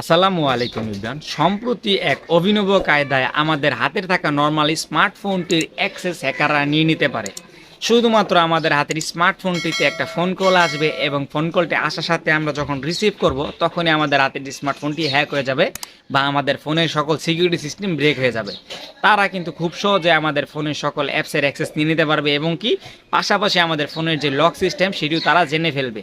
আসসালামু আলাইকুম ইব্রান। সম্প্রতি এক অভিনব কায়দায় আমাদের হাতের থাকা নর্মাল স্মার্টফোনটির অ্যাক্সেস হ্যাকাররা নিয়ে নিতে পারে। শুধুমাত্র আমাদের হাতের স্মার্টফোনটিতে একটা ফোন কল আসবে এবং ফোন কলটি আসার সাথে আমরা যখন রিসিভ করব তখনই আমাদের হাতের স্মার্টফোনটি হ্যাক হয়ে যাবে বা আমাদের ফোনের সকল সিকিউরিটি সিস্টেম ব্রেক হয়ে যাবে। তারা কিন্তু খুব সহজে আমাদের ফোনের সকল অ্যাপসের অ্যাক্সেস নিয়ে নিতে পারবে এবং কি পাশাপাশি আমাদের ফোনের যে লক সিস্টেম সেটিও তারা জেনে ফেলবে।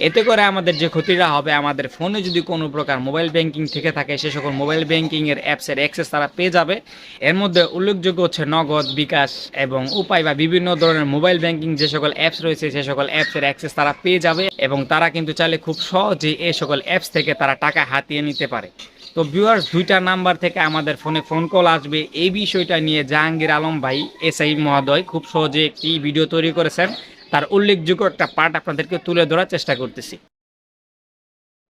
এতে করে আমাদের যে ক্ষতিটা হবে, আমাদের ফোনে যদি কোনো প্রকার মোবাইল ব্যাংকিং থেকে থাকে সে সকল মোবাইল ব্যাংকিংয়ের অ্যাপসের অ্যাক্সেস তারা পেয়ে যাবে। এর মধ্যে উল্লেখযোগ্য হচ্ছে নগদ, বিকাশ এবং উপায় বা বিভিন্ন ধরনের মোবাইল ব্যাংকিং যে সকল অ্যাপস রয়েছে সে সকল অ্যাপসের অ্যাক্সেস তারা পেয়ে যাবে এবং তারা কিন্তু চাইলে খুব সহজেই এই সকল অ্যাপস থেকে তারা টাকা হাতিয়ে নিতে পারে। তো ভিউয়ার্স, দুইটা নাম্বার থেকে আমাদের ফোনে ফোন কল আসবে, এই বিষয়টা নিয়ে জাহাঙ্গীর আলম ভাই এসআই মহোদয় খুব সহজে একটি ভিডিও তৈরি করেছেন। তার উল্লেখযোগ্য একটা পার্ট আপনাদেরকে তুলে ধরার চেষ্টা করতেছি।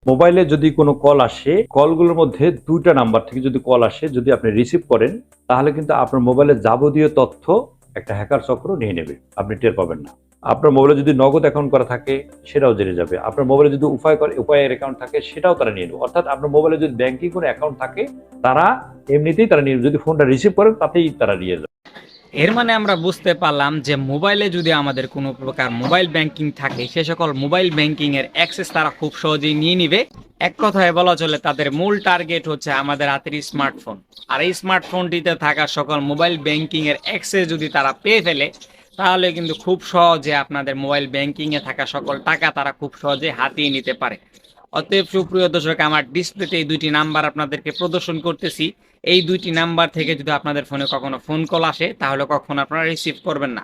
মোবাইলে যদি কোনো কল আসে, কলগুলোর মধ্যে দুইটা নাম্বার থেকে যদি কল আসে, যদি আপনি রিসিভ করেন তাহলে কিন্তু আপনার মোবাইলের যাবতীয় তথ্য একটা হ্যাকার চক্র নিয়ে নেবে, আপনি টের পাবেন না। আপনার মোবাইলে যদি নগদ অ্যাকাউন্ট করা থাকে সেটাও জেনে যাবে, আপনার মোবাইলে যদি উপায়ের অ্যাকাউন্ট থাকে সেটাও তারা নিয়ে নেবে। অর্থাৎ আপনার মোবাইলে যদি ব্যাংকিং কোনো অ্যাকাউন্ট থাকে তারা এমনিতেই তারা নিয়ে, যদি ফোনটা রিসিভ করেন তাতেই তারা নিয়ে যাবে। এর মানে আমরা বুঝতে পারলাম যে মোবাইলে যদি আমাদের কোনো প্রকার মোবাইল ব্যাংকিং থাকে সে সকল মোবাইল ব্যাংকিং এর অ্যাক্সেস তারা খুব সহজেই নিয়ে নিবে। এক কথায় বলা চলে তাদের মূল টার্গেট হচ্ছে আমাদের হাতের স্মার্টফোন, আর এই স্মার্টফোনটিতে থাকা সকল মোবাইল ব্যাংকিং এর অ্যাক্সেস যদি তারা পেয়ে ফেলে তাহলে কিন্তু খুব সহজে আপনাদের মোবাইল ব্যাংকিং এ থাকা সকল টাকা তারা খুব সহজে হাতিয়ে নিতে পারে। অতএব সুপ্রিয় দর্শক, আমার ডিসপ্লেতে এই দুইটি নাম্বার আপনাদেরকে প্রদর্শন করতেছি। এই দুইটি নাম্বার থেকে যদি আপনাদের ফোনে কখনো ফোন কল আসে তাহলে কখনো আপনারা রিসিভ করবেন না।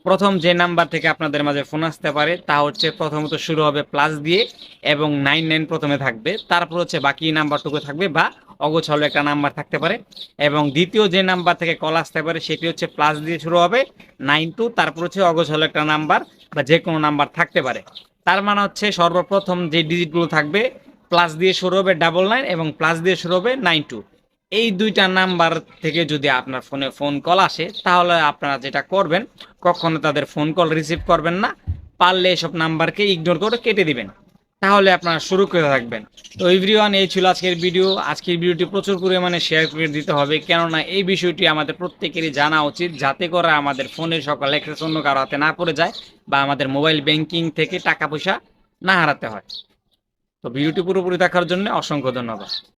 প্রথম যে নাম্বার থেকে আপনাদের মাঝে ফোন আসতে পারে তা হচ্ছে প্রথমত শুরু হবে প্লাস দিয়ে এবং 99 প্রথমে থাকবে, তারপর হচ্ছে বাকি নাম্বারটুকু থাকবে বা অগোছালো একটা নাম্বার থাকতে পারে। এবং দ্বিতীয় যে নাম্বার থেকে কল আসতে পারে সেটি হচ্ছে প্লাস দিয়ে শুরু হবে 92, তারপর হচ্ছে অগোছালো একটা নাম্বার বা যে কোনো নাম্বার থাকতে পারে। তার মানে হচ্ছে সর্বপ্রথম যে ডিজিটগুলো থাকবে প্লাস দিয়ে শুরু হবে 99 এবং প্লাস দিয়ে শুরু হবে 92। এই দুইটা নাম্বার থেকে যদি আপনার ফোনে ফোন কল আসে তাহলে আপনারা যেটা করবেন, কখনো তাদের ফোন কল রিসিভ করবেন না, পারলে এসব নাম্বারকে ইগনোর করে কেটে দিবেন, তাহলে আপনারা শুরু করে রাখবেন। তো এভরিওয়ান, এই ছিল আজকের ভিডিও। আজকের ভিডিওটি প্রচুর পরিমাণে শেয়ার করে দিতে হবে, কেননা এই বিষয়টি আমাদের প্রত্যেকেরই জানা উচিত, যাতে করে আমাদের ফোনের সকল অ্যাক্সেস অন্য কারো হাতে না পড়ে যায় বা আমাদের মোবাইল ব্যাংকিং থেকে টাকা পয়সা না হারাতে হয়। তো ভিডিওটি পুরোপুরি দেখার জন্য অসংখ্য ধন্যবাদ।